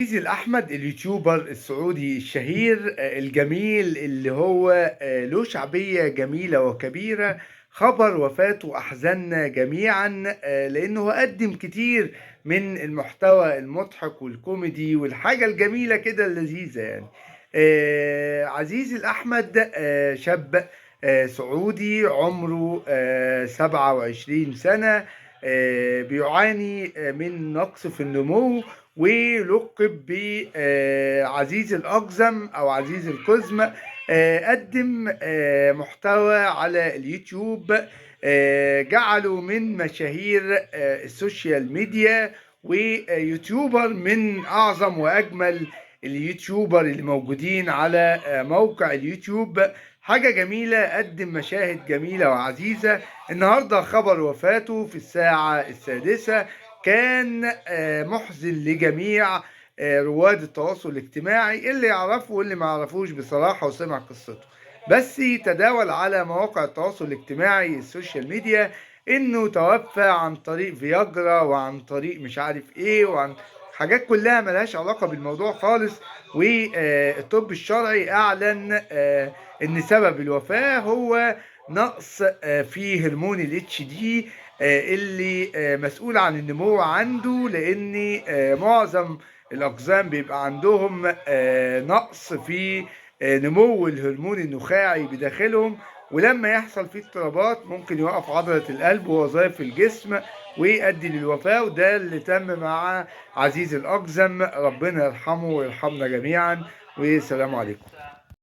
عزيزي الأحمد اليوتيوبر السعودي الشهير الجميل اللي هو له شعبية جميلة وكبيرة. خبر وفاته أحزننا جميعا، لأنه قدم كتير من المحتوى المضحك والكوميدي والحاجة الجميلة كده اللذيذة يعني. عزيزي الأحمد شاب سعودي عمره 27 سنة، بيعاني من نقص في النمو، ولقب بعزيز الأقزم أو عزيز القزم. قدم محتوى على اليوتيوب، جعله من مشاهير السوشيال ميديا، ويوتيوبر من أعظم وأجمل اليوتيوبر اللي موجودين على موقع اليوتيوب. حاجة جميلة، قدم مشاهد جميلة وعزيزة. النهاردة خبر وفاته في الساعة 6. كان محزن لجميع رواد التواصل الاجتماعي، اللي يعرفه واللي ما يعرفوش بصراحة وسمع قصته. بس تداول على مواقع التواصل الاجتماعي السوشيال ميديا انه توفى عن طريق فياجرا وعن طريق مش عارف ايه، وعن حاجات كلها ملهاش علاقة بالموضوع خالص. والطب الشرعي اعلن ان سبب الوفاة هو نقص في هرمون الاتش دي، اللي مسؤول عن النمو عنده، لان معظم الاقزام بيبقى عندهم نقص في نمو الهرمون النخاعي بداخلهم. ولما يحصل فيه اضطرابات ممكن يوقف عضلة القلب ووظائف الجسم ويؤدي للوفاة. وده اللي تم مع عزيز الأقزم. ربنا يرحمه ويرحمنا جميعا، والسلام عليكم.